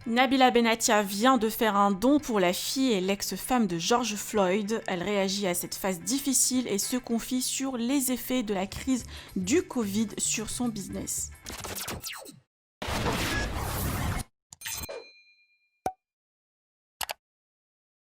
Nabila Benatia vient de faire un don pour la fille et l'ex-femme de George Floyd. Elle réagit à cette phase difficile et se confie sur les effets de la crise du Covid sur son business.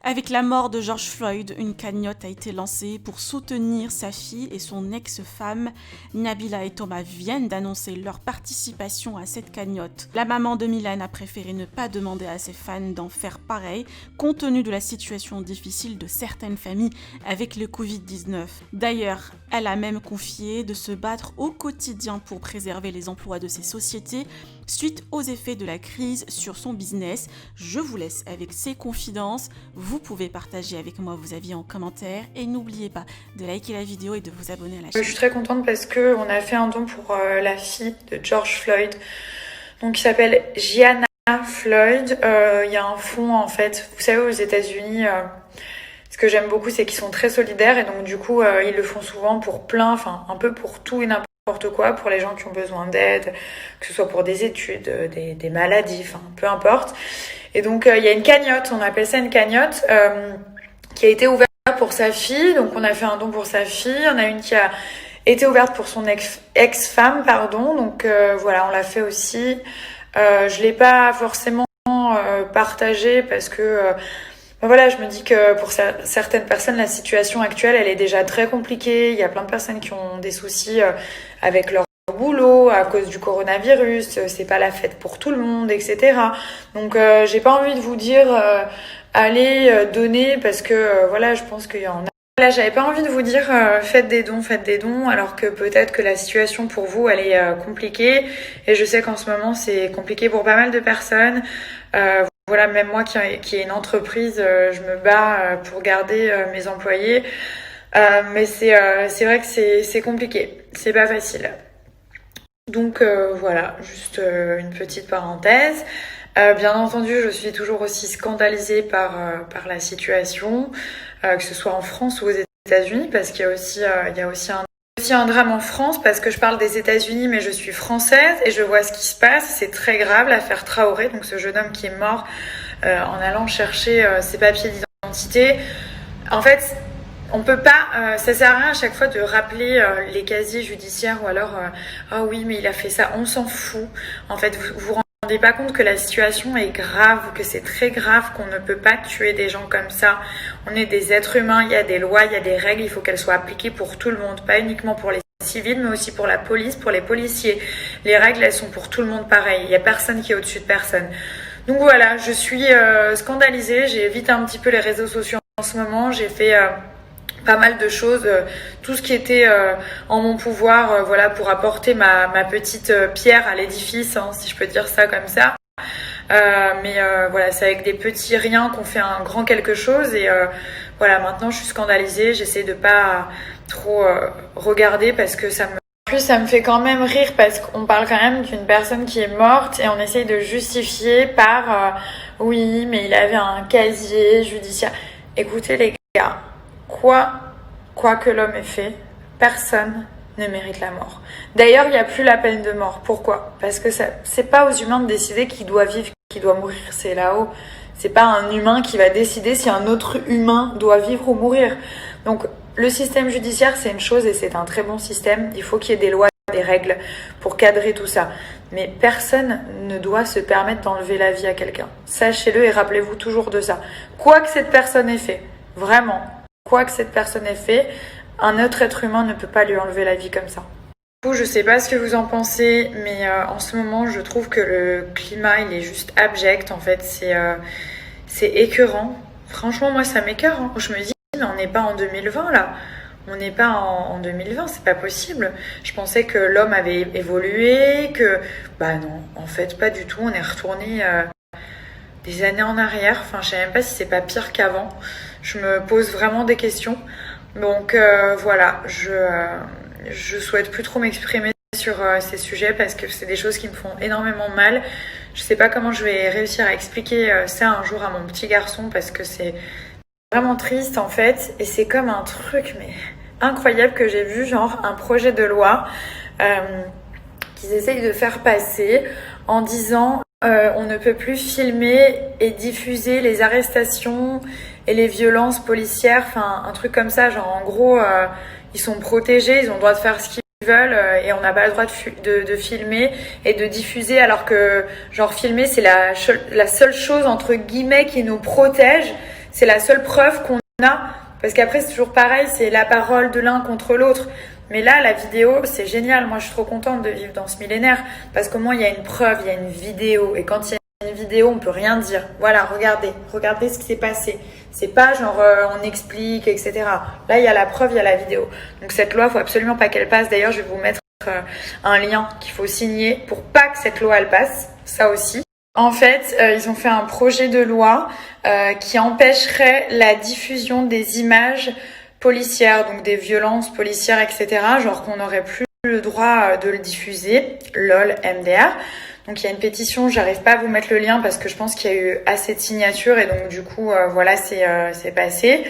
Avec la mort de George Floyd, une cagnotte a été lancée pour soutenir sa fille et son ex-femme. Nabila et Thomas viennent d'annoncer leur participation à cette cagnotte. La maman de Mylène a préféré ne pas demander à ses fans d'en faire pareil, compte tenu de la situation difficile de certaines familles avec le Covid-19. D'ailleurs, elle a même confié de se battre au quotidien pour préserver les emplois de ses sociétés suite aux effets de la crise sur son business. Je vous laisse avec ces confidences. Vous pouvez partager avec moi vos avis en commentaire et n'oubliez pas de liker la vidéo et de vous abonner à la chaîne. Je suis très contente parce qu'on a fait un don pour la fille de George Floyd, donc qui s'appelle Gianna Floyd. Il y a un fonds en fait, vous savez aux États-Unis, ce que j'aime beaucoup c'est qu'ils sont très solidaires et donc du coup ils le font souvent pour un peu pour tout et n'importe quoi, pour les gens qui ont besoin d'aide, que ce soit pour des études, des maladies, peu importe. Et donc il y a une cagnotte, on appelle ça une cagnotte, qui a été ouverte pour sa fille. Donc on a fait un don pour sa fille. Il y en a une qui a été ouverte pour son ex-femme, pardon. Donc voilà, on l'a fait aussi. Je l'ai pas forcément partagé parce que voilà, je me dis que pour certaines personnes, la situation actuelle, elle est déjà très compliquée. Il y a plein de personnes qui ont des soucis avec leur boulot à cause du coronavirus. C'est pas la fête pour tout le monde, etc. Donc, j'ai pas envie de vous dire allez donner parce que voilà, je pense qu'il y en a. Là, j'avais pas envie de vous dire faites des dons, alors que peut-être que la situation pour vous, elle est compliquée. Et je sais qu'en ce moment, c'est compliqué pour pas mal de personnes. Voilà, même moi qui ai une entreprise, je me bats pour garder mes employés. Mais c'est vrai que c'est compliqué. C'est pas facile. Donc voilà, juste une petite parenthèse. Bien entendu, je suis toujours aussi scandalisée par la situation, que ce soit en France ou aux États-Unis, parce qu'il y a aussi un drame en France, parce que je parle des États-Unis, mais je suis française et je vois ce qui se passe. C'est très grave, l'affaire Traoré, donc ce jeune homme qui est mort en allant chercher ses papiers d'identité. En fait, on peut pas, ça sert à rien à chaque fois de rappeler les casiers judiciaires ou alors ah oui mais il a fait ça, on s'en fout. En fait, vous rendez pas compte que la situation est grave, que c'est très grave, qu'on ne peut pas tuer des gens comme ça. On est des êtres humains, il y a des lois, il y a des règles, il faut qu'elles soient appliquées pour tout le monde, pas uniquement pour les civils, mais aussi pour la police, pour les policiers. Les règles, elles sont pour tout le monde pareil. Il y a personne qui est au-dessus de personne. Donc voilà, je suis scandalisée. J'ai évité un petit peu les réseaux sociaux en ce moment. J'ai fait pas mal de choses, tout ce qui était en mon pouvoir, voilà, pour apporter ma petite pierre à l'édifice, hein, si je peux dire ça comme ça. Mais voilà, c'est avec des petits riens qu'on fait un grand quelque chose et voilà, maintenant je suis scandalisée, j'essaie de pas trop regarder parce que ça me fait quand même rire parce qu'on parle quand même d'une personne qui est morte et on essaye de justifier par oui, mais il avait un casier judiciaire. Écoutez les gars, quoi que l'homme ait fait, personne ne mérite la mort. D'ailleurs, il n'y a plus la peine de mort. Pourquoi ? Parce que c'est pas aux humains de décider qui doit vivre, qui doit mourir. C'est là-haut. C'est pas un humain qui va décider si un autre humain doit vivre ou mourir. Donc, le système judiciaire, c'est une chose et c'est un très bon système. Il faut qu'il y ait des lois, des règles pour cadrer tout ça. Mais personne ne doit se permettre d'enlever la vie à quelqu'un. Sachez-le et rappelez-vous toujours de ça. Quoi que cette personne ait fait, vraiment, quoi que cette personne ait fait, un autre être humain ne peut pas lui enlever la vie comme ça. Du coup, je sais pas ce que vous en pensez, mais en ce moment, je trouve que le climat, il est juste abject. En fait, c'est écœurant. Franchement, moi, ça m'écœure. Hein. Je me dis, mais on n'est pas en 2020 là. On n'est pas en 2020, c'est pas possible. Je pensais que l'homme avait évolué, que... Bah non, en fait, pas du tout. On est retourné des années en arrière. Enfin, je sais même pas si c'est pas pire qu'avant. Je me pose vraiment des questions. Donc voilà, je souhaite plus trop m'exprimer sur ces sujets parce que c'est des choses qui me font énormément mal. Je sais pas comment je vais réussir à expliquer ça un jour à mon petit garçon parce que c'est vraiment triste en fait. Et c'est comme un truc mais incroyable que j'ai vu, genre un projet de loi qu'ils essayent de faire passer en disant On ne peut plus filmer et diffuser les arrestations et les violences policières, enfin un truc comme ça, genre en gros ils sont protégés, ils ont le droit de faire ce qu'ils veulent et on n'a pas le droit de filmer et de diffuser, alors que genre filmer c'est la seule chose entre guillemets qui nous protège, c'est la seule preuve qu'on a, parce qu'après c'est toujours pareil, c'est la parole de l'un contre l'autre. Mais là, la vidéo, c'est génial. Moi, je suis trop contente de vivre dans ce millénaire parce qu'au moins, il y a une preuve, il y a une vidéo. Et quand il y a une vidéo, on peut rien dire. Voilà, regardez ce qui s'est passé. C'est pas genre on explique, etc. Là, il y a la preuve, il y a la vidéo. Donc cette loi, faut absolument pas qu'elle passe. D'ailleurs, je vais vous mettre un lien qu'il faut signer pour pas que cette loi elle passe. Ça aussi. En fait, ils ont fait un projet de loi qui empêcherait la diffusion des images policières, donc des violences policières, etc. Genre qu'on n'aurait plus le droit de le diffuser. LOL, MDR. Donc il y a une pétition, j'arrive pas à vous mettre le lien parce que je pense qu'il y a eu assez de signatures et donc du coup voilà, c'est passé.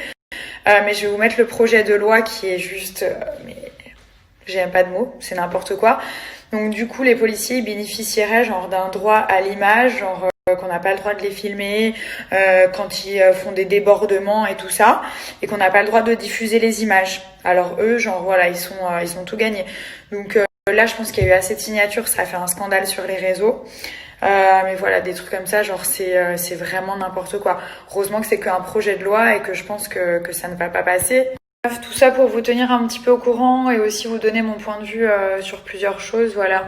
Mais je vais vous mettre le projet de loi qui est juste mais j'ai même pas de mots, c'est n'importe quoi. Donc du coup les policiers ils bénéficieraient genre d'un droit à l'image, genre qu'on n'a pas le droit de les filmer quand ils font des débordements et tout ça, et qu'on n'a pas le droit de diffuser les images. Alors eux, genre voilà, ils sont tout gagnés. Donc là, je pense qu'il y a eu assez de signatures, ça a fait un scandale sur les réseaux. Mais voilà, des trucs comme ça, genre c'est vraiment n'importe quoi. Heureusement que c'est qu'un projet de loi et que je pense que ça ne va pas passer. Bref, tout ça pour vous tenir un petit peu au courant et aussi vous donner mon point de vue sur plusieurs choses. Voilà.